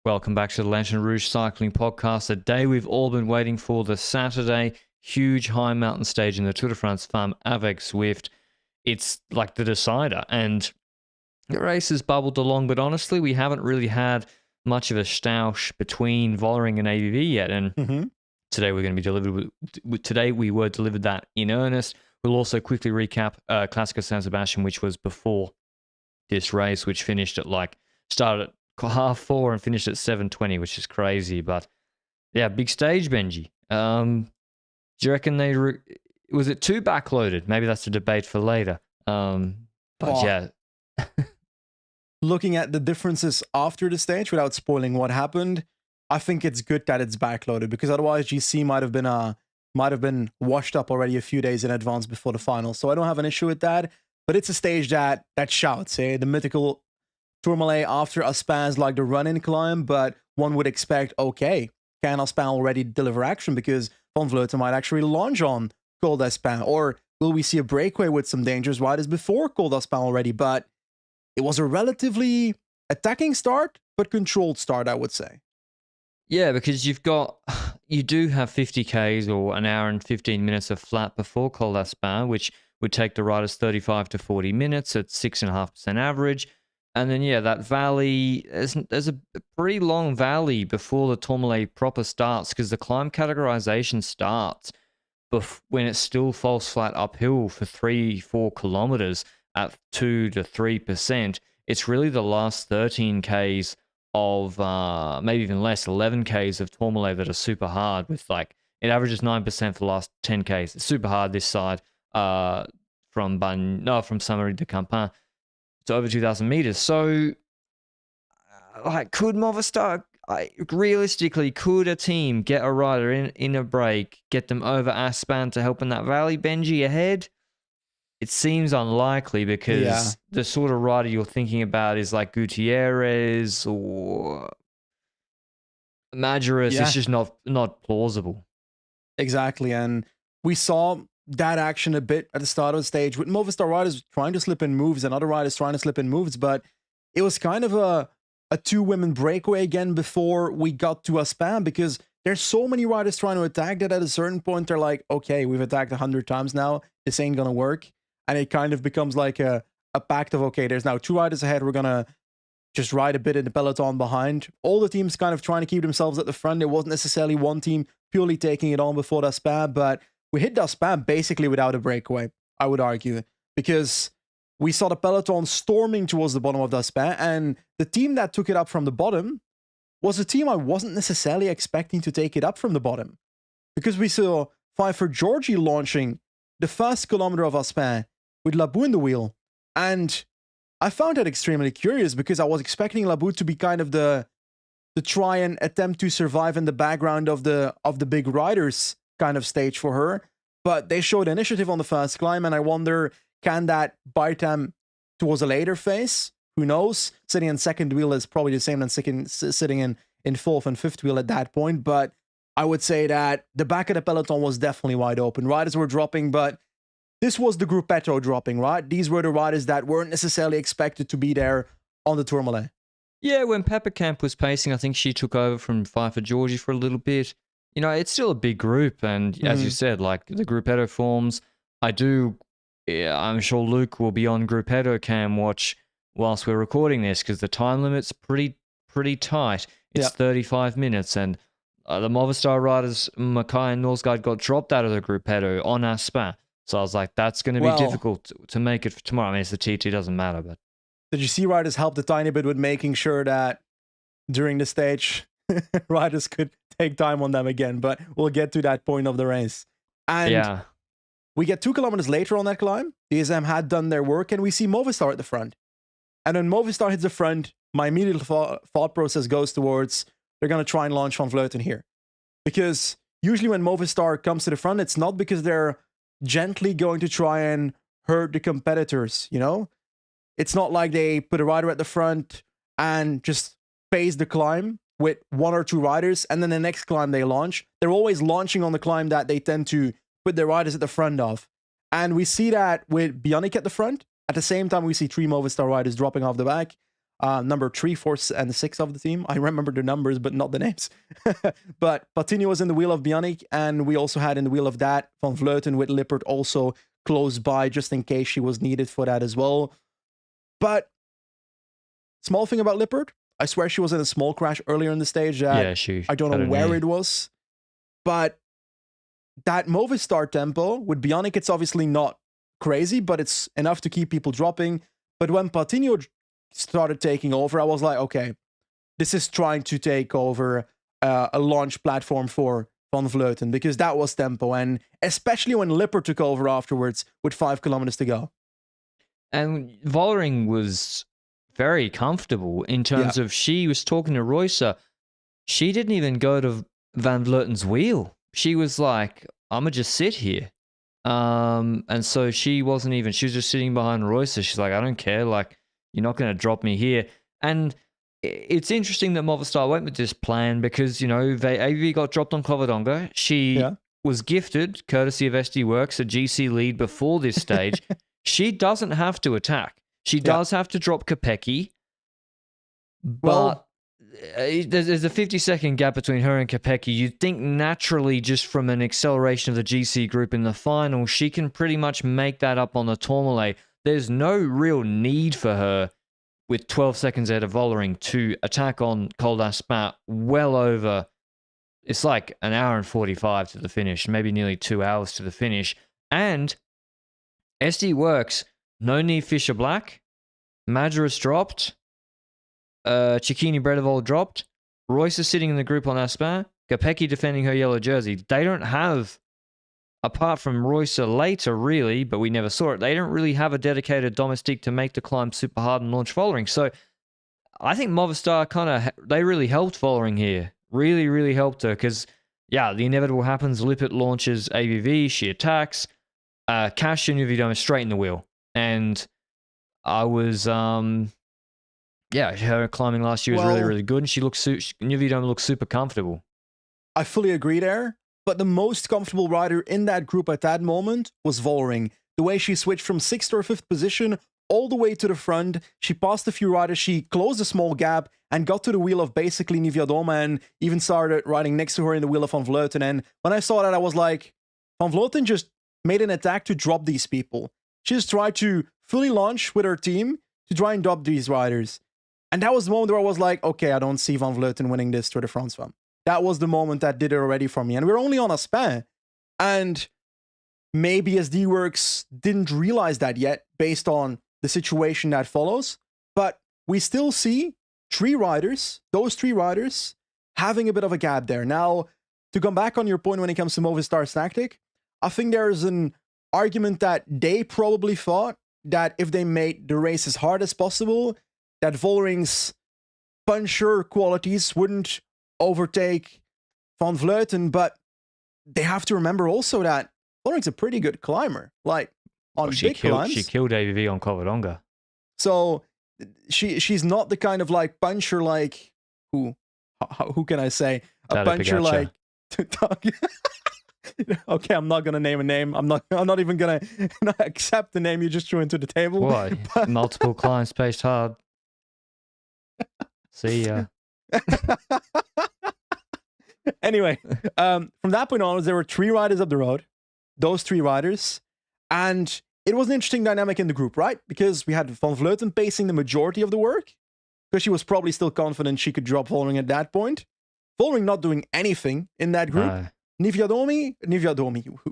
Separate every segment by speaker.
Speaker 1: Welcome back to the Lanterne Rouge Cycling Podcast, a day we've all been waiting for, the Saturday huge high mountain stage in the Tour de France Femmes avec Zwift. It's like the decider, and the race has bubbled along, but honestly, we haven't really had much of a stoush between Vollering and ABV yet, and today we're going to be delivered today we were delivered that in earnest. We'll also quickly recap Clásica San Sebastián, which was before this race, which finished at started at 4:30 and finished at 7:20, which is crazy. But yeah, big stage, Benji. Do you reckon was it too backloaded? Maybe that's a debate for later. Yeah.
Speaker 2: Looking at the differences after the stage, without spoiling what happened, I think it's good that it's backloaded, because otherwise GC might have been washed up already a few days in advance before the final. So I don't have an issue with that. But it's a stage that shouts, the mythical Tourmalet after Aspin's like the run-in climb, but one would expect, okay, can Aspin already deliver action, because Van Vleuten might actually launch on Col d'Aspin, or will we see a breakaway with some dangerous riders before Col d'Aspin already? But it was a relatively attacking start, but controlled start, I would say.
Speaker 1: Yeah, because you do have 50 Ks or an hour and 15 minutes of flat before Col d'Aspin, which would take the riders 35 to 40 minutes at 6.5% average. And then, yeah, that valley, there's a pretty long valley before the Tourmalet proper starts, because the climb categorization starts when it's still false flat uphill for 3-4 kilometers at 2 to 3%. It's really the last 13 Ks of, maybe even less, 11 Ks of Tourmalet that are super hard, with it averages 9% for the last 10 Ks. It's super hard this side from Saint-Marie de Campan to over 2,000 meters. So, could Movistar, realistically, could a team get a rider in a break, get them over Aspin to help in that valley, Benji, ahead? It seems unlikely, because the sort of rider you're thinking about is like Gutierrez or Majerus.
Speaker 2: Yeah.
Speaker 1: It's just not plausible.
Speaker 2: Exactly, and we saw that action a bit at the start of the stage, with Movistar riders trying to slip in moves and other riders trying to slip in moves, but it was kind of a two-women breakaway again before we got to Aspin, because there's so many riders trying to attack that at a certain point they're like, okay, we've attacked 100 times now, this ain't gonna work. And it kind of becomes like a pact of, okay, there's now two riders ahead, we're gonna just ride a bit in the peloton behind. All the teams kind of trying to keep themselves at the front. It wasn't necessarily one team purely taking it on before Aspin, but we hit Aspin basically without a breakaway, I would argue, because we saw the peloton storming towards the bottom of Aspin, and the team that took it up from the bottom was a team I wasn't necessarily expecting to take it up from the bottom, because we saw Pfeiffer Georgi launching the first kilometer of Aspin with Labou in the wheel, and I found that extremely curious, because I was expecting Labou to be kind of the try and attempt to survive in the background of the big riders kind of stage for her, but they showed initiative on the first climb, and I wonder, can that bite them towards a later phase? Who knows? Sitting in second wheel is probably the same as sitting in fourth and fifth wheel at that point, but I would say that the back of the peloton was definitely wide open. Riders were dropping, but this was the gruppetto dropping, right? These were the riders that weren't necessarily expected to be there on the Tourmalet.
Speaker 1: Yeah, when Pepperkamp was pacing, I think she took over from Pfeiffer Georgi for a little bit. It's still a big group, and as you said, the gruppetto forms, I'm sure Luke will be on gruppetto cam watch whilst we're recording this, because the time limit's pretty tight. It's 35 minutes, and the Movistar riders, Mackay and Norsgaard, got dropped out of the gruppetto on Aspin. So I was like, that's going to be difficult to make it for tomorrow. I mean, it's the TT, doesn't matter, but...
Speaker 2: Did you see riders helped a tiny bit with making sure that during the stage, riders could take time on them again, but we'll get to that point of the race. And we get 2 kilometers later on that climb. DSM had done their work, and we see Movistar at the front. And when Movistar hits the front, my immediate thought process goes towards, they're going to try and launch Van Vleuten here. Because usually when Movistar comes to the front, it's not because they're gently going to try and hurt the competitors, It's not like they put a rider at the front and just pace the climb with 1 or 2 riders, and then the next climb they launch. They're always launching on the climb that they tend to put their riders at the front of. And we see that with Bionic at the front. At the same time, we see 3 Movistar riders dropping off the back. number 3, 4, and 6 of the team. I remember the numbers, but not the names. But Patino was in the wheel of Bionic, and we also had in the wheel of that Van Vleuten with Lippert also close by, just in case she was needed for that as well. But small thing about Lippert, I swear she was in a small crash earlier in the stage.
Speaker 1: Yeah, she.
Speaker 2: I don't know where it was, but that Movistar tempo with Bionic, it's obviously not crazy, but it's enough to keep people dropping. But when Patino started taking over, I was like, okay, this is trying to take over a launch platform for Van Vleuten, because that was tempo, and especially when Lippert took over afterwards with 5 kilometers to go.
Speaker 1: And Vollering was very comfortable in terms of, she was talking to Reusser. She didn't even go to Van Vleuten's wheel. She was like, I'm going to just sit here. And so she wasn't even, she was just sitting behind Reusser. She's like, I don't care. Like, you're not going to drop me here. And it's interesting that Movistar went with this plan because, you know, AV got dropped on Covadonga. She was gifted, courtesy of SD Works, a GC lead before this stage. She doesn't have to attack. She does have to drop Kopecky, but there's a 50-second gap between her and Kopecky. You'd think naturally, just from an acceleration of the GC group in the final, she can pretty much make that up on the Tourmalet. There's no real need for her, with 12 seconds ahead of Vollering, to attack on Col d'Aspin well over, it's like an hour and 45 to the finish, maybe nearly 2 hours to the finish. And SD Works, no need Fisher Black, Majerus dropped, Cecchini Bredevol dropped, Royce is sitting in the group on Aspin, Kopecky defending her yellow jersey. They don't have, apart from Royce later really, but we never saw it, they don't really have a dedicated domestique to make the climb super hard and launch Vollering. So I think Movistar they really helped Vollering here. Really, really helped her because, the inevitable happens. Lippert launches ABV, she attacks. Cash and Nuvidome straight in the wheel. And I was, her climbing last year was really, really good. And Nuvidome looks super comfortable.
Speaker 2: I fully agree there. But the most comfortable rider in that group at that moment was Vollering. The way she switched from 6th or 5th position all the way to the front, she passed a few riders, she closed a small gap and got to the wheel of basically Niewiadoma and even started riding next to her in the wheel of Van Vleuten. And when I saw that, I was like, Van Vleuten just made an attack to drop these people. She just tried to fully launch with her team to try and drop these riders. And that was the moment where I was like, okay, I don't see Van Vleuten winning this Tour de France Femmes. That was the moment that did it already for me. And we're only on Aspin. And maybe SD Works didn't realize that yet based on the situation that follows. But we still see those three riders, having a bit of a gap there. Now, to come back on your point when it comes to Movistar's tactic, I think there's an argument that they probably thought that if they made the race as hard as possible, that Vollering's puncher qualities wouldn't overtake Van Vleuten, but they have to remember also that Vollering's a pretty good climber. Like, on big climbs.
Speaker 1: She killed AVV on Covadonga.
Speaker 2: So she's not the kind of like puncher like who can I say? A puncher like okay, I'm not gonna name a name. I'm not even gonna accept the name you just threw into the table.
Speaker 1: Why? Multiple climbs paced hard. See ya.
Speaker 2: Anyway, from that point onwards, there were 3 riders up the road. Those 3 riders. And it was an interesting dynamic in the group, right? Because we had Van Vleuten pacing the majority of the work. Because she was probably still confident she could drop Vollering at that point. Vollering not doing anything in that group. Niewiadomi,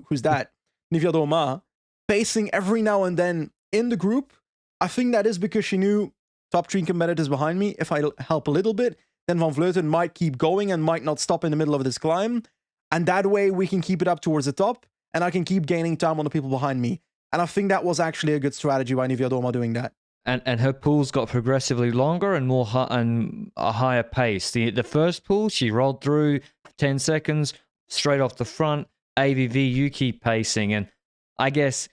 Speaker 2: who's that? Niewiadoma, pacing every now and then in the group. I think that is because she knew top 3 competitors behind me. If I help a little bit, then Van Vleuten might keep going and might not stop in the middle of this climb. And that way we can keep it up towards the top and I can keep gaining time on the people behind me. And I think that was actually a good strategy by Niewiadoma doing that.
Speaker 1: And her pulls got progressively longer and and a higher pace. The first pull, she rolled through 10 seconds, straight off the front. AVV, you keep pacing. And I guess,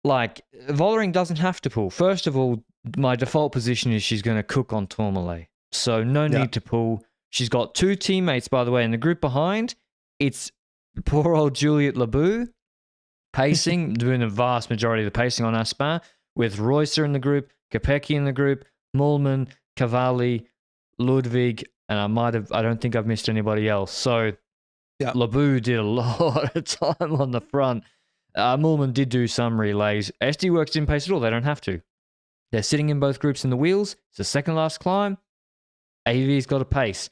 Speaker 1: like, Vollering doesn't have to pull. First of all, my default position is she's going to cook on Tourmalet. So no need to pull. She's got 2 teammates, by the way, in the group behind. It's poor old Juliette Labou pacing, doing the vast majority of the pacing on Aspin, with Reusser in the group, Kopecky in the group, Moolman, Cavalli, Ludwig, and I don't think I've missed anybody else. So
Speaker 2: Yeah.
Speaker 1: Labou did a lot of time on the front. Moolman did do some relays. SD Works didn't pace at all. They don't have to. They're sitting in both groups in the wheels. It's the second last climb. AVV's got a pace.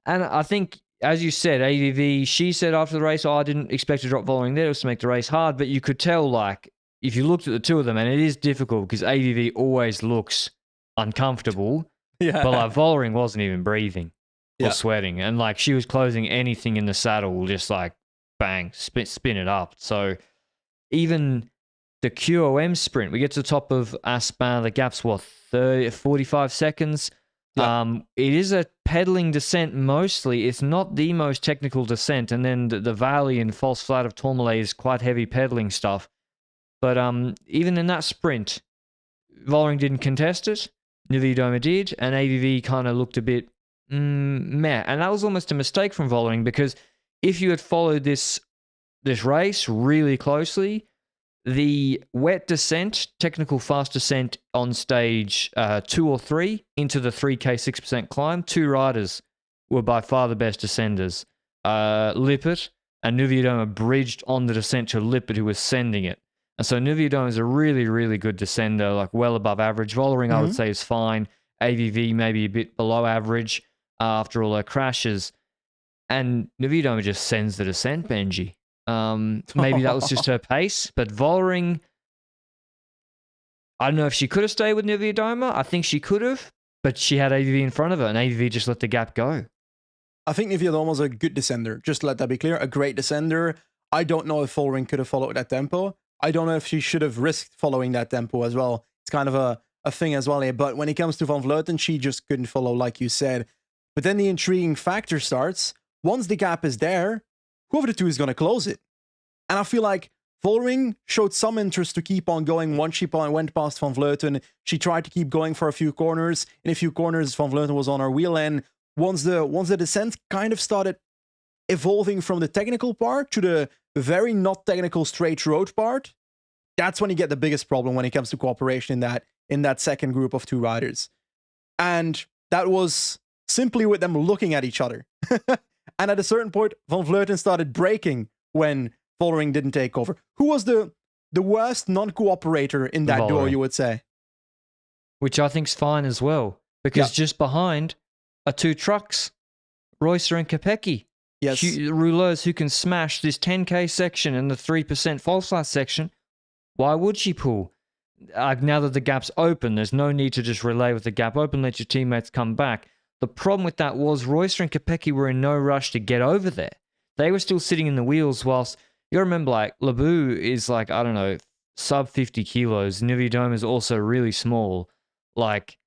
Speaker 1: And I think, as you said, AVV, she said after the race, I didn't expect to drop Vollering there. It was to make the race hard. But you could tell, like, if you looked at the two of them, and it is difficult because AVV always looks uncomfortable.
Speaker 2: Yeah.
Speaker 1: But like Vollering wasn't even breathing or sweating. And like she was closing anything in the saddle, just like bang, spin it up. So even the QOM sprint, we get to the top of Aspin, the gap's what, 45 seconds? It is a pedaling descent mostly. It's not the most technical descent. And then the valley and false flat of Tourmalet is quite heavy pedaling stuff. But even in that sprint, Vollering didn't contest it. Niewiadoma did, and AVV kind of looked a bit meh. And that was almost a mistake from Vollering, because if you had followed this race really closely, the wet descent, technical fast descent on stage 2 or 3 into the 3K 6% climb, 2 riders were by far the best descenders. Lippert and Niewiadoma bridged on the descent to Lippert, who was sending it. And so Niewiadoma is a really, really good descender, like well above average. Vollering, I would say, is fine. AVV maybe a bit below average after all her crashes. And Niewiadoma just sends the descent, Benji. Maybe that was just her pace. But Vollering, I don't know if she could have stayed with Niewiadoma. I think she could have, but she had AVV in front of her, and AVV just let the gap go.
Speaker 2: I think Niewiadoma was a good descender. Just to let that be clear, a great descender. I don't know if Vollering could have followed that tempo. I don't know if she should have risked following that tempo as well. It's kind of a thing as well here. But when it comes to Van Vleuten, she just couldn't follow, like you said. But then the intriguing factor starts. Once the gap is there, whoever the two is going to close it. And I feel like Vollering showed some interest to keep on going. Once she went past Van Vleuten, she tried to keep going for a few corners. In a few corners, Van Vleuten was on her wheel. And once the descent kind of started evolving from the technical part to the very not technical straight road part, that's when you get the biggest problem when it comes to cooperation in that second group of 2 riders. And that was simply with them looking at each other. And at a certain point, Van Vleuten started braking when Vollering didn't take over. Who was the worst non-cooperator in that duo, you would say?
Speaker 1: Which I think's fine as well, because just behind are 2 trucks, Reusser and Kopecky.
Speaker 2: Yes.
Speaker 1: Rouleurs who can smash this 10K section and the 3% false flat section. Why would she pull? Now that the gap's open, there's no need to just relay with the gap open, let your teammates come back. The problem with that was Reusser and Kopecky were in no rush to get over there. They were still sitting in the wheels whilst, you remember, like, Labou is like, I don't know, sub 50 kilos. Niewiadoma is also really small. Like,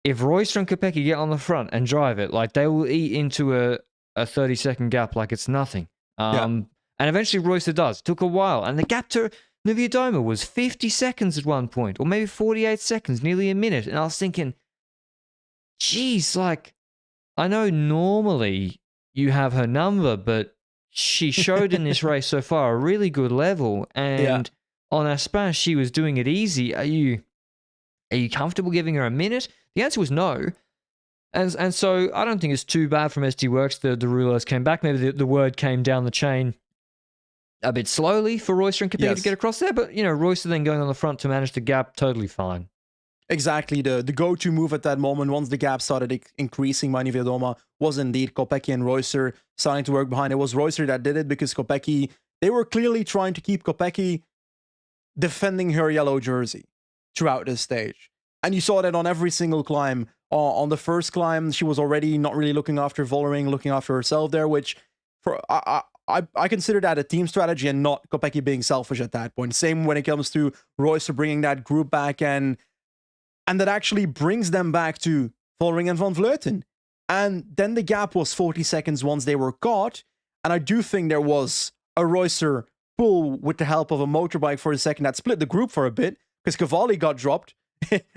Speaker 1: if Reusser and Kopecky get on the front and drive it, like, they will eat into a 30-second gap like it's nothing. And eventually Reusser does. It took a while. And the gap to Niewiadoma was 50 seconds at one point, or maybe 48 seconds, nearly a minute. And I was thinking, geez, like, I know normally you have her number, but she showed in this race so far a really good level. And on Aspin, she was doing it easy. Are you comfortable giving her a minute? The answer was no. And so I don't think it's too bad from SD Works. The Rouleurs came back. Maybe the word came down the chain a bit slowly for Reusser and Kopecky to get across there. But, you know, Reusser then going on the front to manage the gap, totally fine.
Speaker 2: Exactly. The go-to move at that moment, once the gap started increasing by Niewiadoma, was indeed Kopecky and Reusser starting to work behind. It was Reusser that did it because Kopecky, they were clearly trying to keep Kopecky defending her yellow jersey throughout this stage. And you saw that on every single climb. On the first climb, she was already not really looking after Vollering, looking after herself there, which for I consider that a team strategy and not Kopecky being selfish at that point. Same when it comes to Reusser bringing that group back, and that actually brings them back to Vollering and Van Vleuten. And then the gap was 40 seconds once they were caught. And I do think there was a Reusser pull with the help of a motorbike for a second that split the group for a bit, because Cavalli got dropped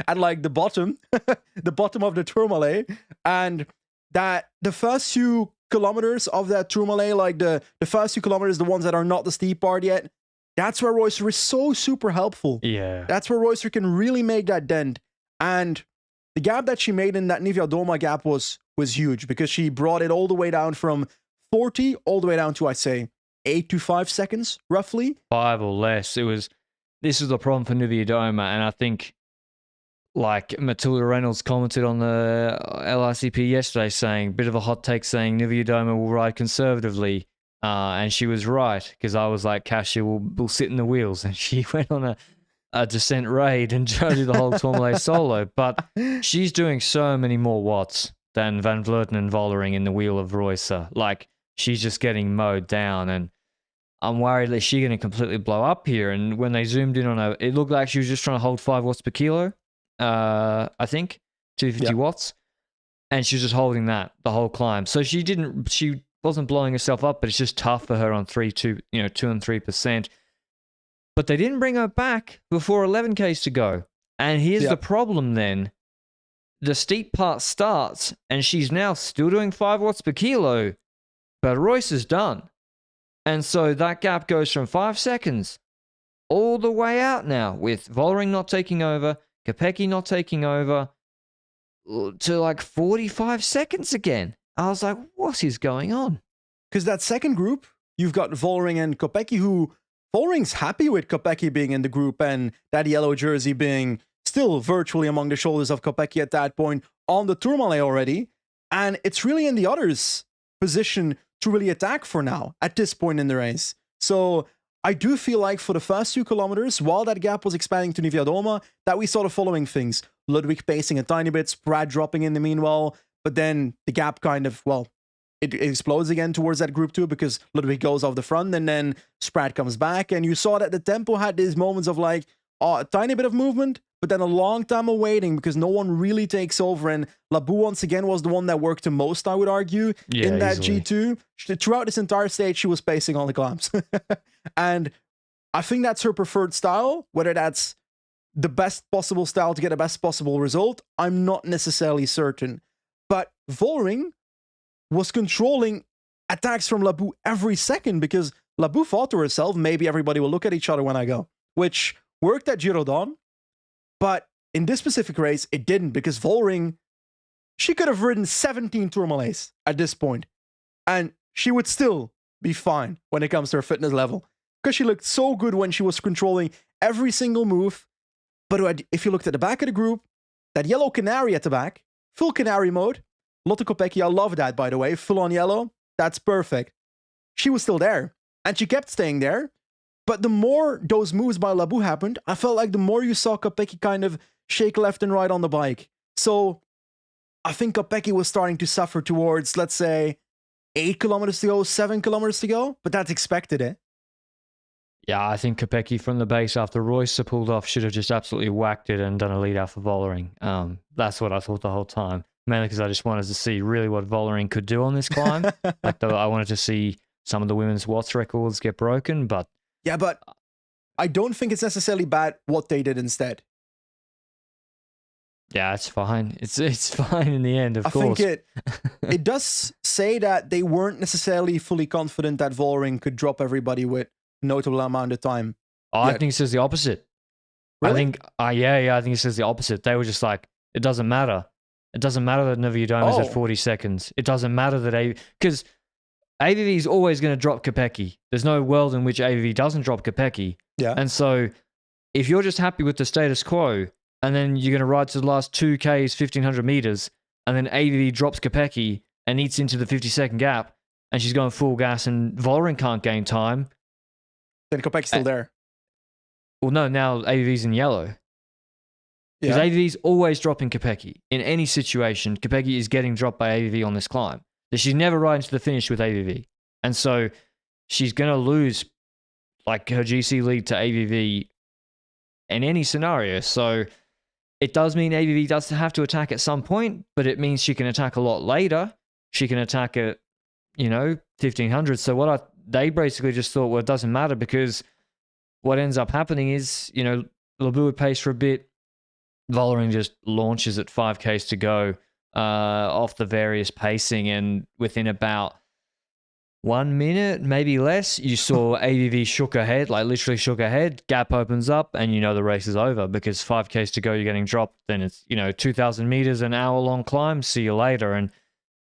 Speaker 2: at like the bottom of the Tourmalet. And that the first few kilometers of that Tourmalet, like the first few kilometers, the ones that are not the steep part yet, that's where Reusser is so super helpful.
Speaker 1: Yeah.
Speaker 2: That's where Reusser can really make that dent. And the gap that she made in that Nivea Doma gap was huge, because she brought it all the way down from 40 all the way down to, I'd say, 8 to 5 seconds, roughly.
Speaker 1: 5 or less. This is the problem for Nivea Doma, and I think, like, Matilda Reynolds commented on the LRCP yesterday saying, bit of a hot take saying Nivea Doma will ride conservatively, and she was right, because I was like, Kasia will sit in the wheels, and she went on a descent raid and tried to do the whole Tourmalet solo, but she's doing so many more watts than Van Vleuten and Vollering in the wheel of Reusser. Like, she's just getting mowed down, and I'm worried that she's going to completely blow up here. And when they zoomed in on her, it looked like she was just trying to hold 5 watts per kilo, I think, 250 watts. And she was just holding that the whole climb. So she wasn't blowing herself up, but it's just tough for her on 2 and 3%. But they didn't bring her back before 11Ks to go. And here's the problem then. The steep part starts, and she's now still doing 5 watts per kilo, but Royce is done. And so that gap goes from 5 seconds all the way out now, with Vollering not taking over, Kopecky not taking over, to like 45 seconds again. I was like, what is going on?
Speaker 2: Because that second group, you've got Vollering and Kopecky, who Vollering's happy with Kopecky being in the group and that yellow jersey being still virtually among the shoulders of Kopecky at that point on the Tourmalet already. And it's really in the others' position to really attack for now at this point in the race. So I do feel like for the first 2 kilometers, while that gap was expanding to Nivea Doma, that we saw the following things. Ludwig pacing a tiny bit, Spratt dropping in the meanwhile, but then the gap kind of, well, it explodes again towards that group 2 because Ludwig goes off the front and then Spratt comes back, and you saw that the tempo had these moments of like, a tiny bit of movement, but then a long time of waiting because no one really takes over. And Labou once again was the one that worked the most, I would argue, in that easily. G2. Throughout this entire stage, she was pacing on the climbs. And I think that's her preferred style. Whether that's the best possible style to get the best possible result, I'm not necessarily certain. But Vollering was controlling attacks from Labou every second because Labou thought to herself, maybe everybody will look at each other when I go, which worked at Giraudon. But in this specific race, it didn't, because Vollering, she could have ridden 17 Tourmalets at this point, and she would still be fine when it comes to her fitness level, because she looked so good when she was controlling every single move. But if you looked at the back of the group, that yellow canary at the back, full canary mode, Lotte Kopecky, I love that, by the way, full on yellow, that's perfect. She was still there, and she kept staying there. But the more those moves by Labou happened, I felt like the more you saw Kopecky kind of shake left and right on the bike. So I think Kopecky was starting to suffer towards, let's say, 8 kilometers to go, 7 kilometers to go, but that's expected, eh?
Speaker 1: Yeah, I think Kopecky from the base after Reusser pulled off should have just absolutely whacked it and done a lead out for Vollering. That's what I thought the whole time, mainly because I just wanted to see really what Vollering could do on this climb. I wanted to see some of the women's watts records get broken, but
Speaker 2: yeah, but I don't think it's necessarily bad what they did instead.
Speaker 1: Yeah, it's fine. It's fine in the end, of course.
Speaker 2: I think it does say that they weren't necessarily fully confident that Vollering could drop everybody with a notable amount of time.
Speaker 1: Oh, I think it says the opposite.
Speaker 2: Really?
Speaker 1: I think, I think it says the opposite. They were just like, it doesn't matter. It doesn't matter that Nivea Doma is at 40 seconds. It doesn't matter that because AVV is always going to drop Kopecky. There's no world in which AVV doesn't drop Kopecky.
Speaker 2: Yeah.
Speaker 1: And so if you're just happy with the status quo, and then you're going to ride to the last 2Ks, 1,500 meters, and then AVV drops Kopecky and eats into the 50-second gap, and she's going full gas, and Vollering can't gain time.
Speaker 2: Then Kopecky's still there.
Speaker 1: Well, no, now AVV's in yellow. Because AVV's always dropping Kopecky. In any situation, Kopecky is getting dropped by AVV on this climb. She's never riding to the finish with AVV. And so she's going to lose like her GC lead to AVV in any scenario. So it does mean AVV does have to attack at some point, but it means she can attack a lot later. She can attack at, 1,500. So they basically just thought, well, it doesn't matter, because what ends up happening is, Labou would pace for a bit. Vollering just launches at 5Ks to go off the various pacing, and within about 1 minute, maybe less, you saw ABV shook her head, like literally shook her head, gap opens up, and you know the race is over because 5Ks to go, you're getting dropped. Then it's, 2,000 meters, an hour-long climb, see you later. And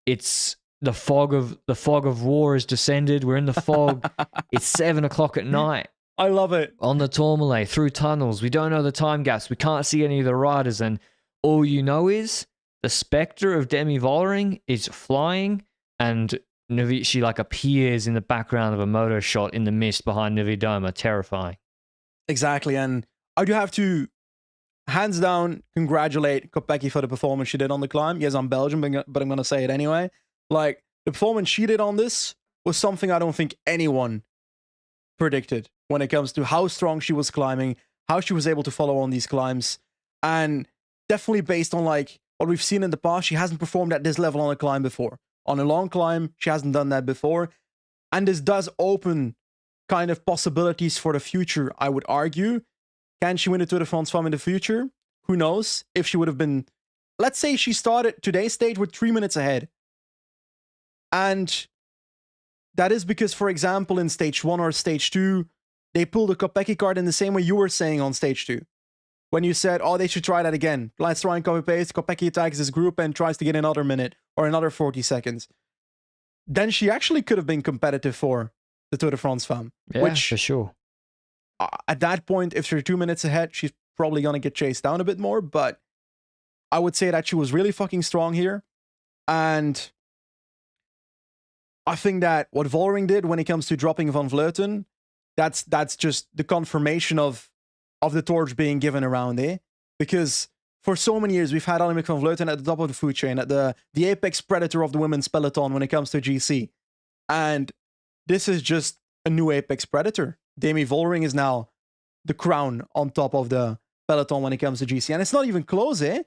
Speaker 1: it's the fog of war has descended. We're in the fog. It's 7 o'clock at night.
Speaker 2: I love it.
Speaker 1: On the Tourmalet, through tunnels. We don't know the time gaps. We can't see any of the riders. And all you know is the spectre of Demi Vollering is flying, and she like appears in the background of a moto shot in the mist behind Niewiadoma. Terrifying.
Speaker 2: Exactly. And I do have to, hands down, congratulate Kopecky for the performance she did on the climb. Yes, I'm Belgian, but I'm going to say it anyway. Like, the performance she did on this was something I don't think anyone predicted when it comes to how strong she was climbing, how she was able to follow on these climbs. And definitely based on like what we've seen in the past, she hasn't performed at this level on a climb before. On a long climb, she hasn't done that before. And this does open kind of possibilities for the future, I would argue. Can she win the Tour de France Femmes in the future? Who knows? If she would have been, let's say she started today's stage with 3 minutes ahead. And that is because, for example, in stage 1 or stage 2, they pulled a Kopecky card in the same way you were saying on stage 2. When you said, oh, they should try that again. Let's try and copy-paste. Kopecky attacks his group and tries to get another minute or another 40 seconds. Then she actually could have been competitive for the Tour de France Femmes.
Speaker 1: Yeah,
Speaker 2: which,
Speaker 1: for sure.
Speaker 2: At that point, if she's 2 minutes ahead, she's probably going to get chased down a bit more. But I would say that she was really fucking strong here. And I think that what Vollering did when it comes to dropping Van Vleuten, that's just the confirmation of the torch being given around, eh? Because for so many years, we've had Annemiek van Vleuten at the top of the food chain, at the apex predator of the women's peloton when it comes to GC. And this is just a new apex predator. Demi Vollering is now the crown on top of the peloton when it comes to GC. And it's not even close, eh?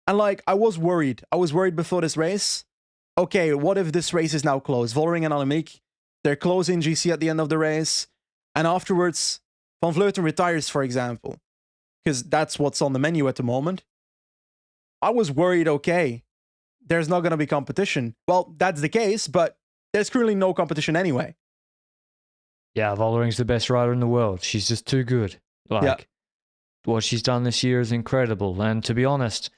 Speaker 2: And like, I was worried. I was worried before this race. Okay, what if this race is now close? Vollering and Annemiek, they're close in GC at the end of the race. And afterwards, Van Vleuten retires, for example, because that's what's on the menu at the moment. I was worried, okay, there's not going to be competition. Well, that's the case, but there's currently no competition anyway.
Speaker 1: Yeah, Vollering's the best rider in the world. She's just too good. What she's done this year is incredible. And to be honest,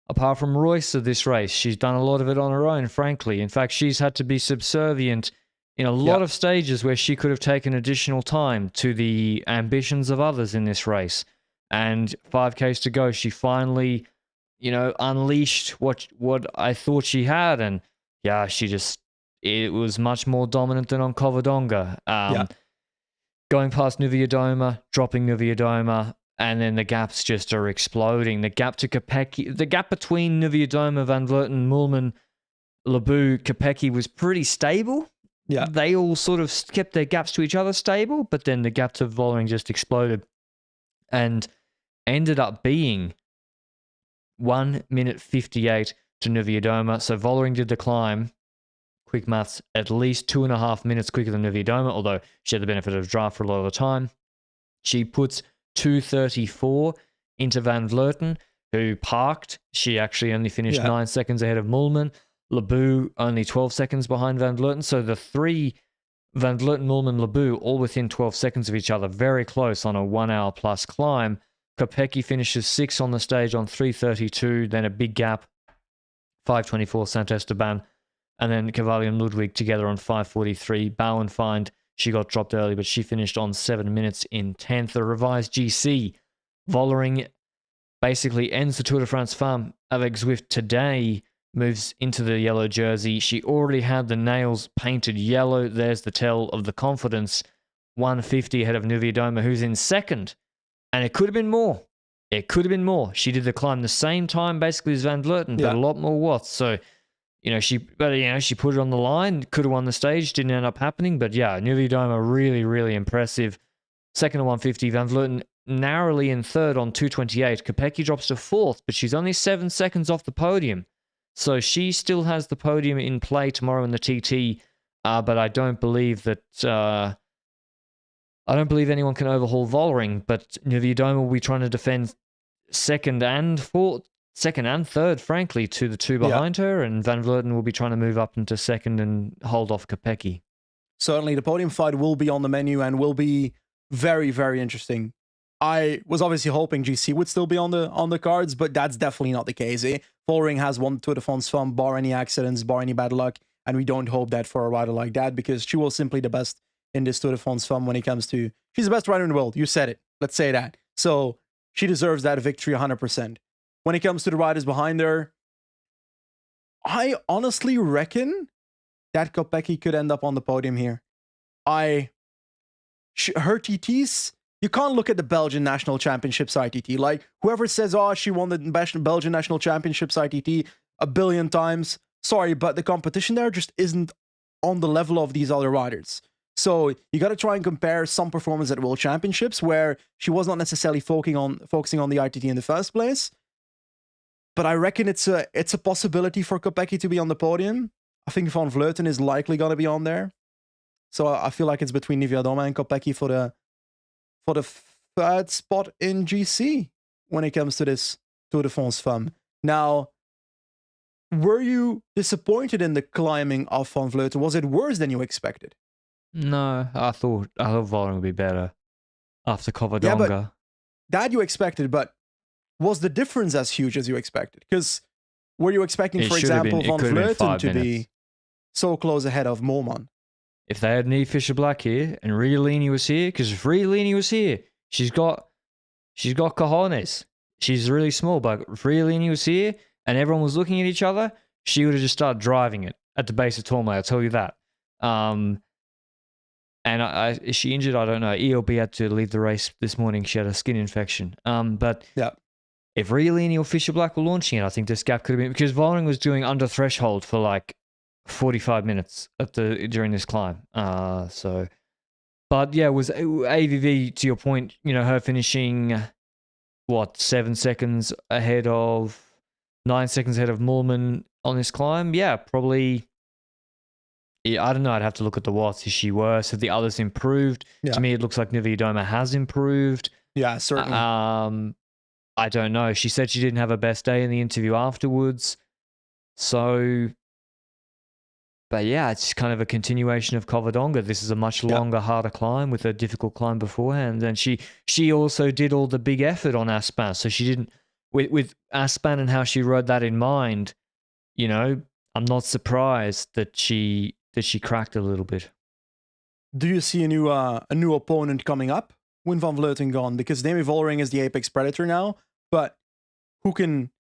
Speaker 1: apart from Royce of this race, she's done a lot of it on her own, frankly. In fact, she's had to be subservient in a lot of stages where she could have taken additional time to the ambitions of others in this race. And 5Ks to go, she finally, unleashed what I thought she had. And yeah, it was much more dominant than on Covadonga. Going past Niewiadoma, dropping Niewiadoma, and then the gaps just are exploding. The gap to Kopecky, the gap between Niewiadoma, Van Vleuten, Moolman, Lebu, Kopecky was pretty stable.
Speaker 2: Yeah.
Speaker 1: They all sort of kept their gaps to each other stable, but then the gap to Vollering just exploded and ended up being 1 minute 58 to Niewiadoma. So Vollering did the climb, quick maths, at least 2.5 minutes quicker than Niewiadoma, although she had the benefit of draft for a lot of the time. She puts 2:34 into Van Vleuten, who parked. She actually only finished 9 seconds ahead of Moolman. Lebu only 12 seconds behind Van Vleuten. So the three, Van Vleuten, Moolman, Lebu, all within 12 seconds of each other, very close on a 1 hour plus climb. Kopecky finishes 6th on the stage on 3:32, then a big gap, 5:24 Saint-Esteban, and then Cavalli and Ludwig together on 5:43. Bauernfeind, she got dropped early, but she finished on 7 minutes in 10th. The revised GC, Vollering basically ends the Tour de France Femmes avec Zwift today, moves into the yellow jersey. She already had the nails painted yellow. There's the tell of the confidence. 150 ahead of Niewiadoma, who's in second. And it could have been more. It could have been more. She did the climb the same time basically as Van Vleuten, but a lot more watts. So, she put it on the line, could have won the stage, didn't end up happening. But yeah, Niewiadoma really, really impressive. Second to 150, Van Vleuten narrowly in third on 2:28. Kopecky drops to 4th, but she's only 7 seconds off the podium. So she still has the podium in play tomorrow in the TT, but I don't believe that... I don't believe anyone can overhaul Vollering, but Niewiadoma will be trying to defend second and fourth, second and third, frankly, to the two behind her, and Van Vleuten will be trying to move up into second and hold off Kopecky.
Speaker 2: Certainly, the podium fight will be on the menu and will be very, very interesting. I was obviously hoping GC would still be on the cards, but that's definitely not the case. Vollering has won Tour de France Femmes, bar any accidents, bar any bad luck, and we don't hope that for a rider like that, because she was simply the best in this Tour de France Femmes when it comes to... She's the best rider in the world. You said it. Let's say that. So she deserves that victory 100%. When it comes to the riders behind her, I honestly reckon that Kopecky could end up on the podium here. Her TTs, you can't look at the Belgian National Championships ITT. Like, whoever says, oh, she won the Belgian National Championships ITT a billion times, sorry, but the competition there just isn't on the level of these other riders. So you got to try and compare some performance at World Championships where she was not necessarily focusing on the ITT in the first place. But I reckon it's a possibility for Kopecky to be on the podium. I think Van Vleuten is likely going to be on there. So I feel like it's between Niewiadoma and Kopecky for the third spot in GC when it comes to this Tour de France Femmes. Now, were you disappointed in the climbing of Van Vleuten? Was it worse than you expected?
Speaker 1: No, I thought Vollering would be better after Covadonga. Yeah,
Speaker 2: but that you expected, but was the difference as huge as you expected? Because were you expecting, for example, Van Vleuten to be so close ahead of Moolman?
Speaker 1: If they had Niamh Fisher-Black here and Riolini was here, because if Riolini was here, she's got cojones. She's really small, but if Riolini was here and everyone was looking at each other, she would have just started driving it at the base of Tourmalet, I'll tell you that. And is she injured? I don't know. ELB had to leave the race this morning. She had a skin infection. But
Speaker 2: yeah,
Speaker 1: if Riolini or Fisher-Black were launching it, I think this gap could have been... Because Vollering was doing under threshold for like 45 minutes during this climb. But yeah, it was AVV, to your point, her finishing, 7 seconds ahead of... 9 seconds ahead of Moolman on this climb. Yeah, probably... Yeah, I don't know. I'd have to look at the watts. Is she worse? Have the others improved? Yeah. To me, it looks like Niewiadoma has improved.
Speaker 2: Yeah, certainly.
Speaker 1: I don't know. She said she didn't have her best day in the interview afterwards. So, but yeah, it's kind of a continuation of Covadonga. This is a much longer, harder climb with a difficult climb beforehand. And she also did all the big effort on Aspen. So she didn't, with Aspen and how she rode that in mind, I'm not surprised that she cracked a little bit.
Speaker 2: Do you see a new opponent coming up when Van Vleuten gone? Because Demi Vollering is the apex predator now, but who can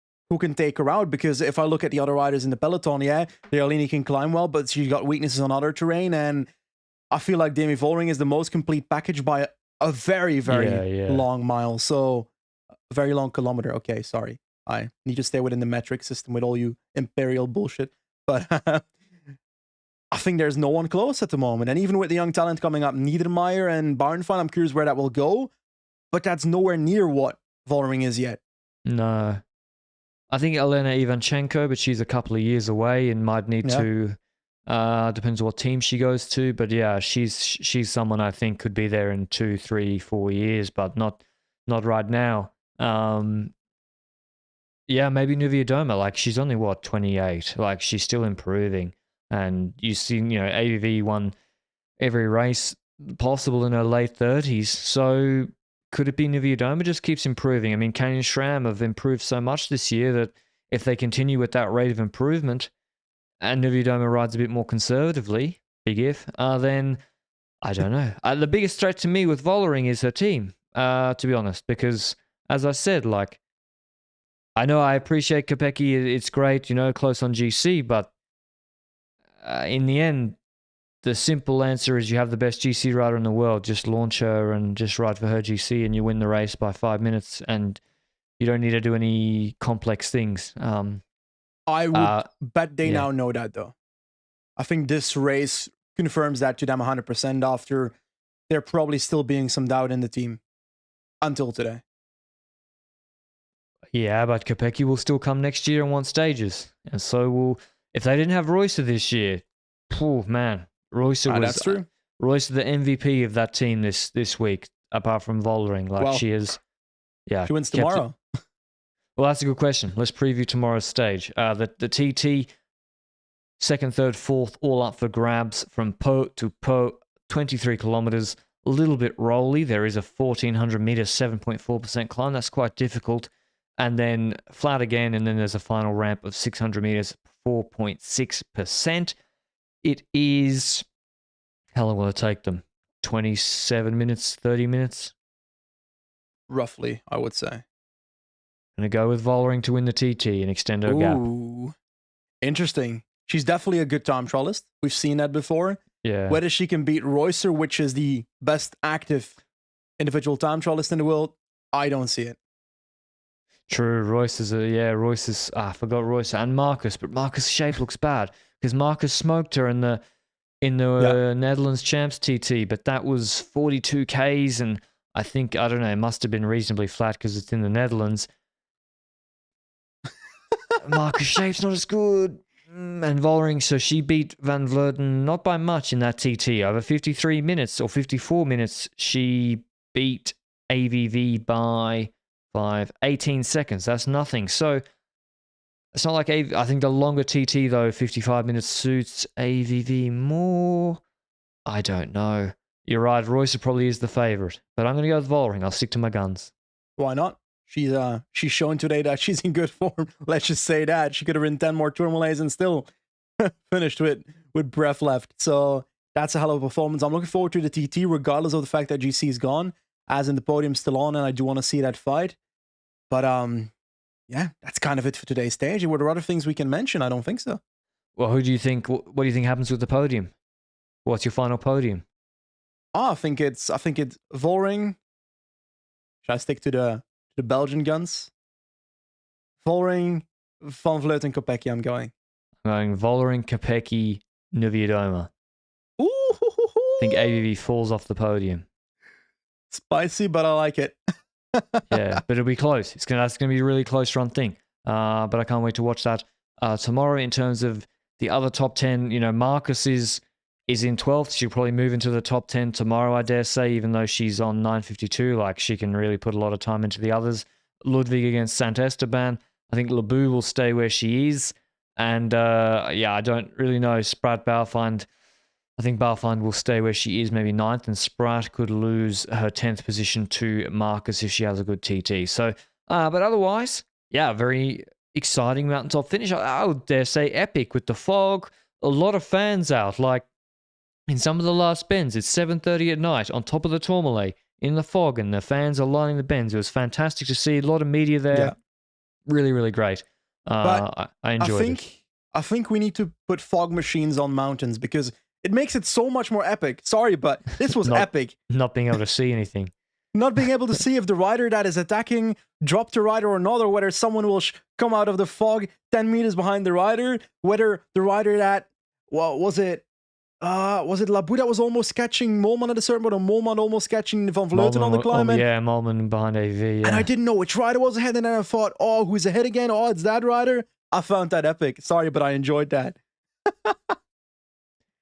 Speaker 2: take her out? Because if I look at the other riders in the peloton, Riolini can climb well, but she's got weaknesses on other terrain, and I feel like Demi Vollering is the most complete package by a very, very long mile. So a very long kilometer. Okay, sorry. I need to stay within the metric system with all you imperial bullshit. But I think there's no one close at the moment. And even with the young talent coming up, Niedermayer and Barnfine, I'm curious where that will go. But that's nowhere near what Vollering is yet.
Speaker 1: No. I think Elena Ivanchenko, but she's a couple of years away and might need to... depends on what team she goes to. But yeah, she's someone I think could be there in 2, 3, 4 years, but not right now. Yeah, maybe Niewiadoma. Like, she's only, 28? Like, she's still improving. And you see, AVV won every race possible in her late 30s. So could it be Niewiadoma just keeps improving? I mean, Canyon SRAM have improved so much this year that if they continue with that rate of improvement and Niewiadoma rides a bit more conservatively, big if, then I don't know. The biggest threat to me with Vollering is her team, to be honest, because as I said, like, I know I appreciate Kopecky. It's great, close on GC, but in the end, the simple answer is you have the best GC rider in the world. Just launch her and just ride for her GC and you win the race by 5 minutes and you don't need to do any complex things.
Speaker 2: I would bet they now know that, though. I think this race confirms that to them 100% after there probably still being some doubt in the team until today.
Speaker 1: Yeah, but Kopecky will still come next year and want stages. And so will... If they didn't have Royce this year, man, Royce was...
Speaker 2: that's true.
Speaker 1: Royce the MVP of that team this week, apart from Vollering. Like, she is... Yeah.
Speaker 2: She wins tomorrow.
Speaker 1: Well, that's a good question. Let's preview tomorrow's stage. The TT, second, third, fourth, all up for grabs from Po to Po, 23 kilometers, a little bit rolly. There is a 1400 meters, 7.4% climb. That's quite difficult. And then flat again, and then there's a final ramp of 600 meters, 4.6%. It is, how long will it take them? 27 minutes, 30 minutes?
Speaker 2: Roughly, I would say.
Speaker 1: Gonna go with Vollering to win the TT and extend her gap.
Speaker 2: Ooh, interesting. She's definitely a good time trialist. We've seen that before.
Speaker 1: Yeah.
Speaker 2: Whether she can beat Reusser, which is the best active individual time trialist in the world, I don't see it.
Speaker 1: True, Royce is I forgot Royce and Marcus, but Marcus' shape looks bad because Marcus smoked her in the Netherlands Champs TT, but that was 42 Ks, and I think, I don't know, it must have been reasonably flat because it's in the Netherlands. Marcus' shape's not as good. And Vollering, so she beat Van Vleuten not by much in that TT. Over 53 minutes or 54 minutes, she beat AVV by 18 seconds. That's nothing. So it's not like I think the longer TT though, 55 minutes suits AVV more. I don't know. You're right. Reusser probably is the favorite, but I'm going to go with Vollering. I'll stick to my guns.
Speaker 2: Why not? She's shown today that she's in good form. Let's just say that she could have ridden 10 more Tourmalets and still finished with breath left. So that's a hell of a performance. I'm looking forward to the TT, regardless of the fact that GC is gone, as in the podium's still on, and I do want to see that fight. But yeah, that's kind of it for today's stage. Were there other things we can mention? I don't think so.
Speaker 1: Well, who do you think? What do you think happens with the podium? What's your final podium?
Speaker 2: I think it's Vollering. Should I stick to the Belgian guns? Vollering, Van Vleuten, Kopecky. I'm going
Speaker 1: Vollering, Kopecky, Niewiadoma.
Speaker 2: Ooh,
Speaker 1: I think AVV falls off the podium.
Speaker 2: Spicy, but I like it.
Speaker 1: Yeah, but it'll be close. That's gonna be a really close run thing. But I can't wait to watch that tomorrow. In terms of the other top 10, Marcus is in 12th. She'll probably move into the top 10 tomorrow, I dare say, even though she's on 9:52. Like, she can really put a lot of time into the others. Ludwig against Sant Esteban. I think Lebu will stay where she is. And I don't really know. Sprat Baufind. I think Baufind will stay where she is, maybe 9th, and Sprat could lose her 10th position to Marcus if she has a good TT. So, but otherwise, yeah, very exciting mountaintop finish. I would dare say epic with the fog. A lot of fans out. Like, in some of the last bends, it's 7:30 at night on top of the Tourmalet in the fog, and the fans are lining the bends. It was fantastic to see. A lot of media there. Yeah. Really, really great. I enjoyed it.
Speaker 2: I think we need to put fog machines on mountains because it makes it so much more epic. Sorry, but this was epic.
Speaker 1: Not being able to see anything.
Speaker 2: Not being able to see if the rider that is attacking dropped the rider or not, or whether someone will come out of the fog 10 meters behind the rider, whether the rider that, was it Labu that was almost catching Molman at a certain point, or Molman almost catching Van Vleuten on the climb?
Speaker 1: Yeah, Molman behind AV, yeah.
Speaker 2: And I didn't know which rider was ahead, and then I thought, oh, who's ahead again? Oh, it's that rider. I found that epic. Sorry, but I enjoyed that.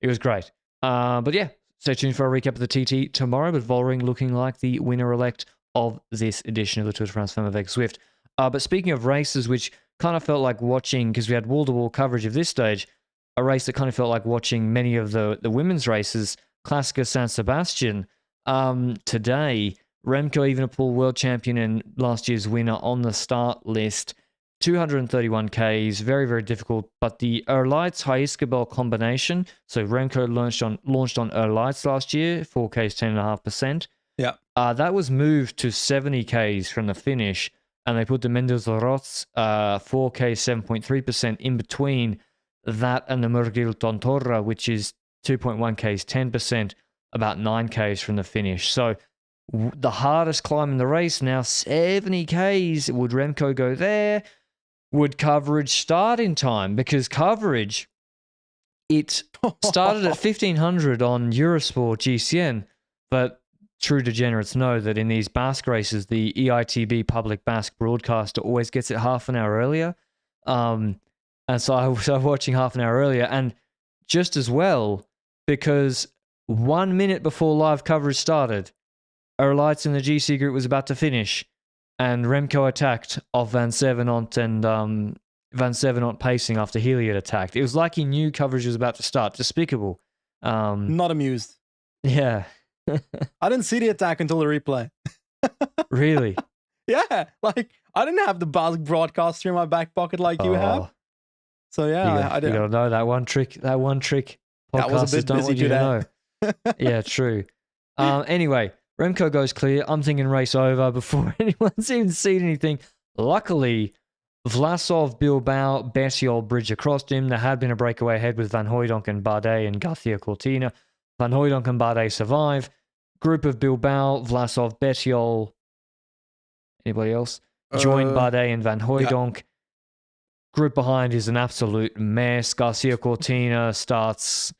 Speaker 1: It was great. But yeah, stay tuned for a recap of the TT tomorrow, but Vollering looking like the winner-elect of this edition of the Tour de France Femmes avec Zwift. But speaking of races, which kind of felt like watching, because we had wall-to-wall coverage of this stage, a race that kind of felt like watching many of the women's races, Clásica San Sebastián. Today, Remco Evenepoel, world champion and last year's winner, on the start list. 231 Ks, very, very difficult. But the Erleitz Highscabel combination, so Remco launched on Erleitz last year, 4 Ks, 10.5%.
Speaker 2: Yeah.
Speaker 1: That was moved to 70 Ks from the finish, and they put the Mendes-Rots 4 Ks, 7.3% in between that and the Murgil Tontorra, which is 2.1 Ks, 10%, about 9 Ks from the finish. So the hardest climb in the race now, 70 Ks. Would Remco go there? Would coverage start in time? Because coverage, it started at 1500 on Eurosport GCN, but true degenerates know that in these Basque races, the EITB public Basque broadcaster always gets it half an hour earlier. And so I was watching half an hour earlier, and just as well, because 1 minute before live coverage started, Erleitz in the GC group was about to finish. and Remco attacked off Van Sevenont and Van Sevenont pacing after Healy had attacked. It was like he knew coverage was about to start. Despicable.
Speaker 2: Not amused.
Speaker 1: Yeah.
Speaker 2: I didn't see the attack until the replay.
Speaker 1: Really?
Speaker 2: Yeah, like I didn't have the broadcaster in my back pocket like you have. So yeah, I
Speaker 1: you
Speaker 2: didn't.
Speaker 1: gotta know that one trick. That one trick.
Speaker 2: That was a bit busy today.
Speaker 1: Yeah, true. Anyway, Remco goes clear. I'm thinking race over before anyone's even seen anything. Luckily, Vlasov, Bilbao, Bettiol bridge across him. There had been a breakaway ahead with Van Hooijdonk and Bardet and Garcia Cortina. Van Hooijdonk and Bardet survive. Group of Bilbao, Vlasov, Bettiol. Anybody else? Join Bardet and Van Hooijdonk. Yeah. Group behind is an absolute mess. Garcia Cortina starts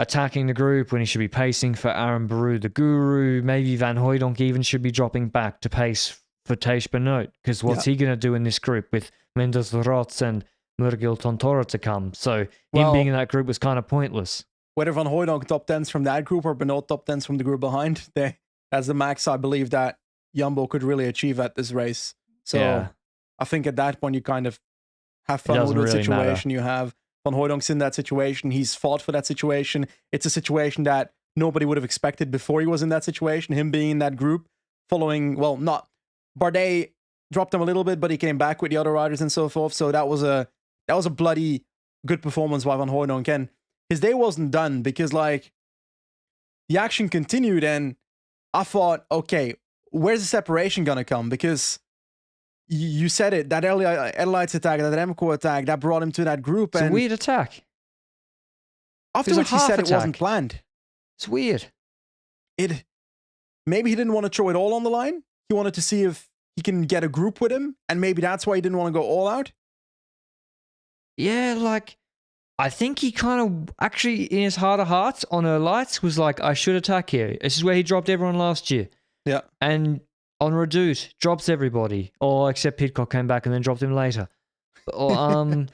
Speaker 1: attacking the group when he should be pacing for Aaron Baru, the guru. Maybe Van Hooijdonk even should be dropping back to pace for Tej Benoot, because what's he going to do in this group with Mendes Rots and Murgil Tontora to come? So him being in that group was kind of pointless.
Speaker 2: Whether Van Hooijdonk top 10s from that group or Benoot top 10s from the group behind, that's the max I believe that Jumbo could really achieve at this race. So I think at that point you kind of have fun with the situation you have. Van Hooijdonk's in that situation. He's fought for that situation. It's a situation that nobody would have expected before he was in that situation. Him being in that group, following, well, not Bardet dropped him a little bit, but he came back with the other riders and so forth. So that was a bloody good performance by Van Hooijdonk. And his day wasn't done because like the action continued, and I thought, okay, where's the separation gonna come? Because you said it, that Edelite's attack, that Remco attack, that brought him to that group.
Speaker 1: It's a weird attack.
Speaker 2: Afterwards, he said it wasn't planned.
Speaker 1: It's weird.
Speaker 2: Maybe he didn't want to throw it all on the line. He wanted to see if he can get a group with him, and maybe that's why he didn't want to go all out.
Speaker 1: Yeah, like, I think he kind of, actually, in his heart of hearts, on her lights, was like, I should attack here. This is where he dropped everyone last year.
Speaker 2: Yeah.
Speaker 1: And on Redoute, drops everybody. Or except Pidcock came back and then dropped him later. Or,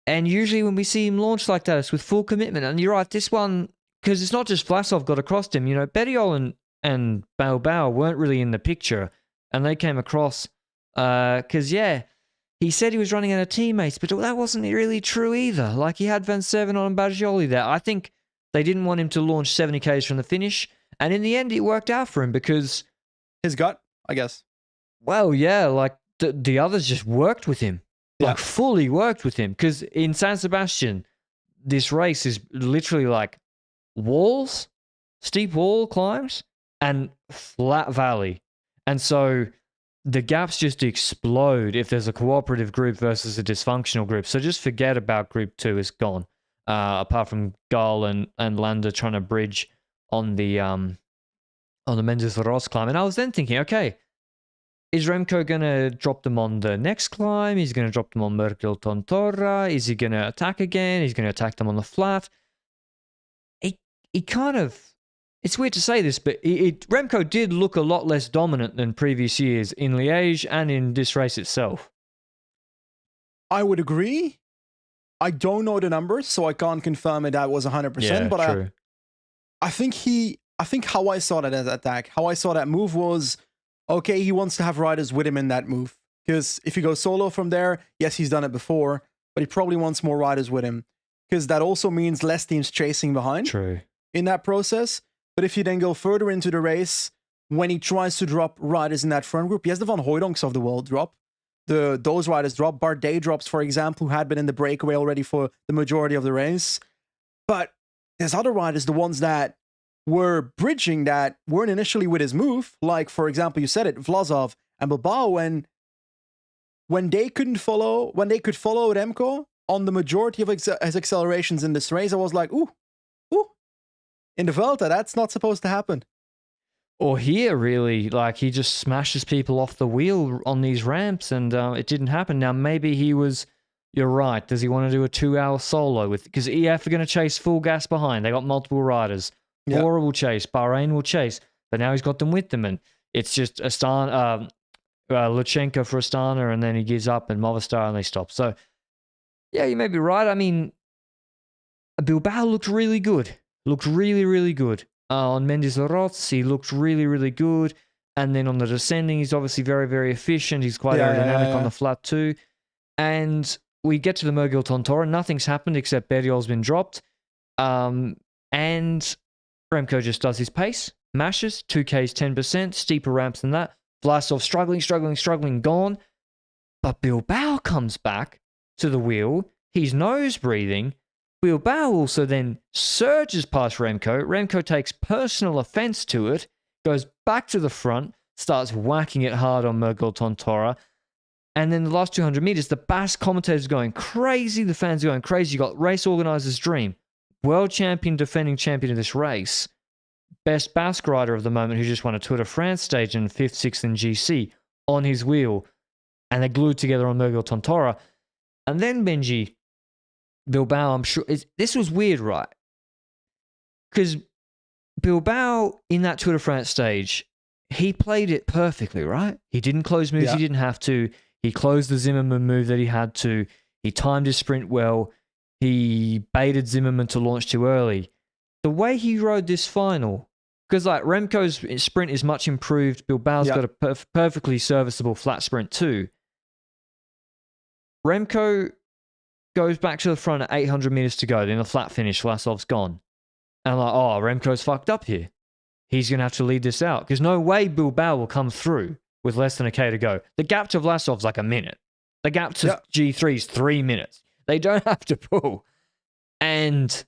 Speaker 1: and usually when we see him launch like that, it's with full commitment. And you're right, this one, because it's not just Vlasov got across him. You know, Bettiol and Bilbao weren't really in the picture. And they came across, because, he said he was running out of teammates, but that wasn't really true either. Like, he had Van Sevenont and Baggioli there. I think they didn't want him to launch 70 Ks from the finish. And in the end, it worked out for him because...
Speaker 2: his gut, I guess.
Speaker 1: Well, yeah, like, the others just worked with him. Like, fully worked with him. Because in San Sebastian, this race is literally like walls, steep wall climbs, and flat valley. And so the gaps just explode if there's a cooperative group versus a dysfunctional group. So just forget about group 2, it's gone. Apart from Gal and Landa trying to bridge on the Mendes Ross climb. And I was then thinking, okay, is Remco going to drop them on the next climb? He's going to drop them on Murgil Tontora? Is he going to attack again? He's going to attack them on the flat? He kind of... It's weird to say this, but Remco did look a lot less dominant than previous years in Liège and in this race itself.
Speaker 2: I would agree. I don't know the numbers, so I can't confirm it that was 100%.
Speaker 1: Yeah,
Speaker 2: but
Speaker 1: true.
Speaker 2: I think how I saw that attack, how I saw that move was, okay, he wants to have riders with him in that move. Because if you go solo from there, yes, he's done it before, but he probably wants more riders with him. Because that also means less teams chasing behind in that process. But if you then go further into the race, when he tries to drop riders in that front group, yes, the Van Hooijdonks of the world drop. Those riders drop. Bardet drops, for example, who had been in the breakaway already for the majority of the race. But there's other riders, the ones that were bridging that weren't initially with his move. Like, for example, you said it, Vlasov and Bilbao, when they could follow Remco on the majority of his accelerations in this race, I was like, ooh. In the Vuelta, that's not supposed to happen.
Speaker 1: Or here, really, like, he just smashes people off the wheel on these ramps, and it didn't happen. Now, maybe he was... You're right. Does he want to do a 2-hour solo with... Because EF are going to chase full gas behind. They got multiple riders. Bora will chase. Bahrain will chase. But now he's got them with them, and it's just Lutsenko for Astana, and then he gives up, and Movistar, and they stop. So, yeah, you may be right. I mean, Bilbao looked really good. Looked really, really good. On Mendes Rots, he looked really, really good. And then on the descending, he's obviously very, very efficient. He's quite aerodynamic on the flat too. And we get to the Mergil Tontora. Nothing's happened except Beriol's been dropped. And Remco just does his pace, mashes, 2Ks 10%, steeper ramps than that. Vlasov struggling, gone. But Bilbao comes back to the wheel. He's nose breathing. Bilbao also then surges past Remco. Remco takes personal offense to it, goes back to the front, starts whacking it hard on Mergil Tontora. And then the last 200 meters, the Basque commentators going crazy. The fans going crazy. You got race organizer's dream. World champion, defending champion of this race. Best Basque rider of the moment who just won a Tour de France stage in 5th, 6th in GC on his wheel. And they're glued together on Mergil Tontora. And then Benji, Bilbao, I'm sure... this was weird, right? Because Bilbao, in that Tour de France stage, he played it perfectly, right? He didn't close moves he didn't have to. He closed the Zimmerman move that he had to. He timed his sprint well. He baited Zimmerman to launch too early. The way he rode this final, because like Remco's sprint is much improved. Bilbao's got a perfectly serviceable flat sprint too. Remco goes back to the front at 800 meters to go. Then the flat finish, Vlasov's gone. And I'm like, oh, Remco's fucked up here. He's going to have to lead this out because no way Bilbao will come through with less than a K to go. The gap to Vlasov's like a minute. The gap to G3 is 3 minutes. They don't have to pull. And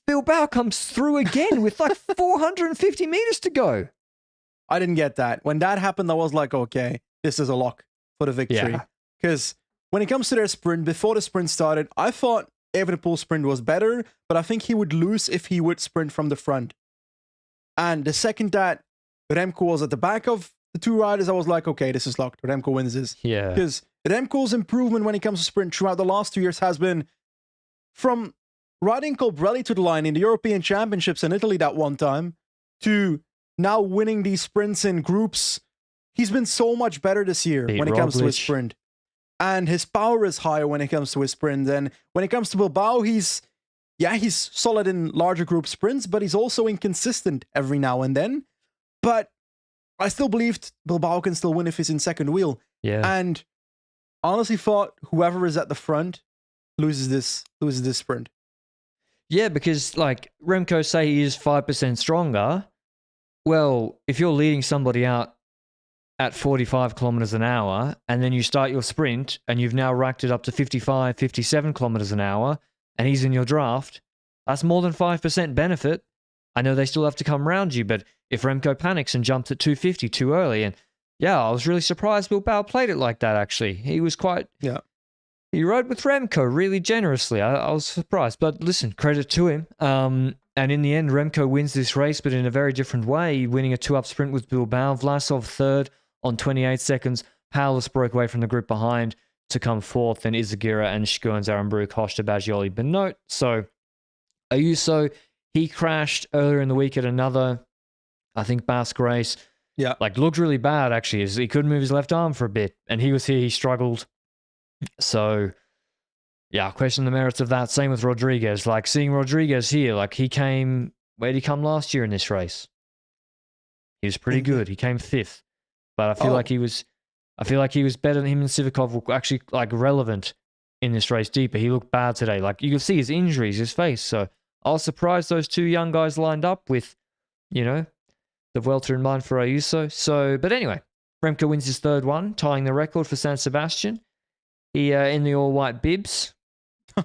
Speaker 1: Bilbao comes through again with like 450 meters to go.
Speaker 2: I didn't get that. When that happened, I was like, okay, this is a lock for the victory. Because when it comes to their sprint, before the sprint started, I thought Evenepoel's sprint was better, but I think he would lose if he would sprint from the front. And the second that Remco was at the back of the two riders, I was like, okay, this is locked. Remco wins this.
Speaker 1: Yeah.
Speaker 2: Because Remco's improvement when it comes to sprint throughout the last 2 years has been from riding Colbrelli to the line in the European Championships in Italy that one time to now winning these sprints in groups. He's been so much better this year when it comes to his sprint. And his power is higher when it comes to his sprint. And when it comes to Bilbao, he's solid in larger group sprints, but he's also inconsistent every now and then. But I still believed Bilbao can still win if he's in second wheel.
Speaker 1: Yeah.
Speaker 2: And honestly thought whoever is at the front loses this sprint.
Speaker 1: Yeah, because like Remco say he is 5% stronger. Well, if you're leading somebody out at 45 kilometers an hour and then you start your sprint and you've now racked it up to 55, 57 kilometers an hour and he's in your draft, that's more than 5% benefit. I know they still have to come around you, but if Remco panics and jumps at 250 too early, and yeah, I was really surprised Bilbao played it like that actually. He was quite...
Speaker 2: Yeah.
Speaker 1: He rode with Remco really generously. I was surprised. But listen, credit to him. And in the end, Remco wins this race, but in a very different way, winning a 2-up sprint with Bilbao. Vlasov third on 28 seconds. Paulus broke away from the group behind to come fourth. Then Izaguirre and Schkuens, Arenberg, Costa, Baggioli, Benoit. So Ayuso, he crashed earlier in the week at another, I think, Basque race.
Speaker 2: Yeah.
Speaker 1: Like, looked really bad, actually. He couldn't move his left arm for a bit. And he was here, he struggled. So, yeah, I question the merits of that. Same with Rodriguez. Like, seeing Rodriguez here, like, he came... Where did he come last year in this race? He was pretty good. He came 5th. But I feel like he was... I feel like he was better than him and Sivakov were actually, like, relevant in this race deeper. He looked bad today. Like, you can see his injuries, his face. So, I was surprised those two young guys lined up with, you know, the Vuelta in mind for Ayuso. So, but anyway, Remco wins his third one, tying the record for San Sebastian. He in the all-white bibs,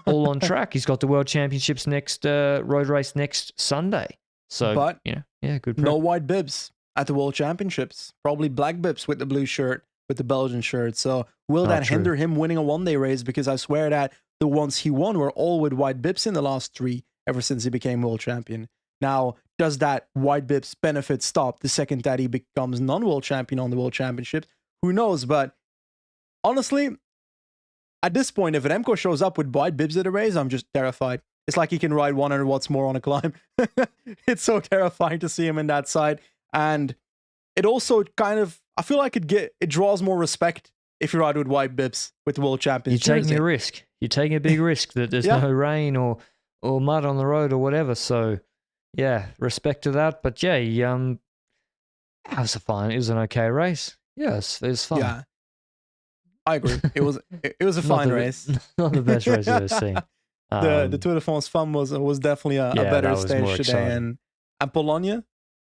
Speaker 1: all on track. He's got the World Championships next road race next Sunday. So,
Speaker 2: but
Speaker 1: yeah, good.
Speaker 2: No white bibs at the World Championships. Probably black bibs with the blue shirt, with the Belgian shirt. So will that hinder him winning a one-day race? Because I swear that the ones he won were all with white bibs in the last 3 ever since he became world champion. Now, does that white bibs benefit stop the second that he becomes non-world champion on the World Championship? Who knows? But honestly, at this point, if Remco shows up with white bibs at the race, I'm just terrified. It's like he can ride 100 watts more on a climb. It's so terrifying to see him in that side. And it also kind of, I feel like it draws more respect if you ride with white bibs with the world champions.
Speaker 1: You're taking a risk. You're taking a big risk that there's no rain or mud on the road or whatever. So, yeah, respect to that. But yeah, That was fine. It was an okay race. Yes, it was fun.
Speaker 2: Yeah, I agree. It was a fine race.
Speaker 1: Not the best race I've ever seen.
Speaker 2: The Tour de France Femmes was definitely a better stage today.
Speaker 1: Exciting.
Speaker 2: And Polonia,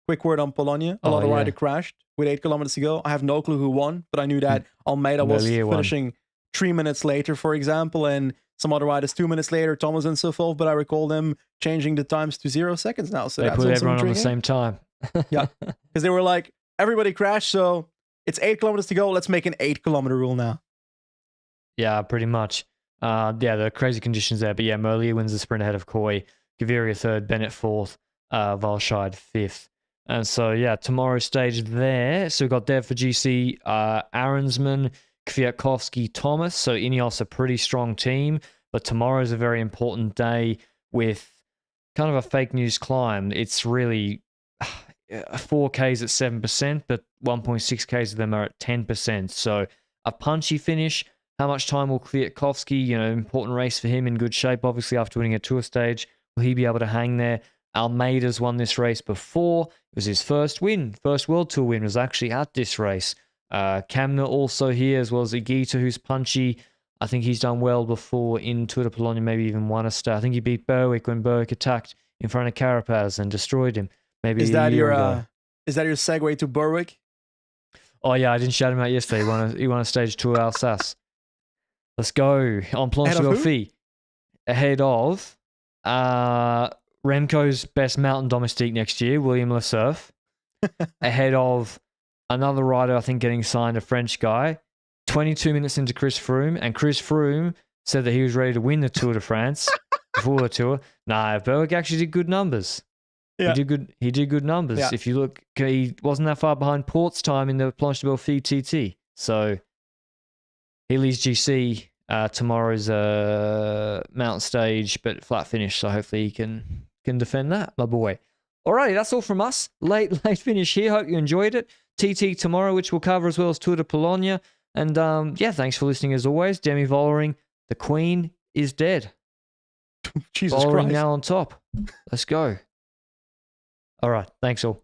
Speaker 2: quick word on Polonia. A lot of rider crashed with 8 kilometers to go. I have no clue who won, but I knew that Almeida was finishing 3 minutes later, for example, and some other riders 2 minutes later, Thomas and so forth. But I recall them changing the times to 0 seconds now. So
Speaker 1: they
Speaker 2: that's
Speaker 1: put
Speaker 2: also
Speaker 1: everyone
Speaker 2: intriguing.
Speaker 1: on the same time.
Speaker 2: Yeah, because they were like, everybody crashed, so it's 8 kilometers to go. Let's make an 8-kilometer rule now.
Speaker 1: Yeah, pretty much. The crazy conditions there. But yeah, Merlier wins the sprint ahead of Coy, Gaviria third, Bennett fourth, Valscheid fifth. And so, yeah, tomorrow's stage there. So we've got there for GC, Arensman, Kwiatkowski, Thomas. So Ineos a pretty strong team. But tomorrow's a very important day with kind of a fake news climb. It's really 4Ks at 7%, but 1.6Ks of them are at 10%. So a punchy finish. How much time will Kwiatkowski, important race for him, in good shape, obviously, after winning a tour stage. Will he be able to hang there? Almeida's won this race before. It was his first win. First World Tour win was actually at this race. Kamner also here, as well as Igita, who's punchy. I think he's done well before in Tour de Pologne, maybe even won a star. I think he beat Berwick when Berwick attacked in front of Carapaz and destroyed him. Maybe
Speaker 2: is that your segue to Berwick?
Speaker 1: Oh yeah, I didn't shout him out yesterday. He won a stage 2 Alsace. Let's go on Planche de Belfi. Ahead of Remco's best mountain domestique next year, William Le Cerf. Ahead of another rider, I think, getting signed, a French guy. 22 minutes into Chris Froome, and Chris Froome said that he was ready to win the Tour de France before the Tour. Nah, Berwick actually did good numbers. Yeah. He did good numbers. Yeah. If you look, he wasn't that far behind Port's time in the Planche de Belfi TT. So he leads GC tomorrow's mountain stage, but flat finish. So hopefully he can defend that, my boy. Alrighty, that's all from us. Late finish here. Hope you enjoyed it. TT tomorrow, which we'll cover, as well as Tour de Pologne. And thanks for listening as always. Demi Vollering, the Queen is dead.
Speaker 2: Jesus
Speaker 1: Vollering
Speaker 2: Christ.
Speaker 1: now on top. Let's go. All right. Thanks all.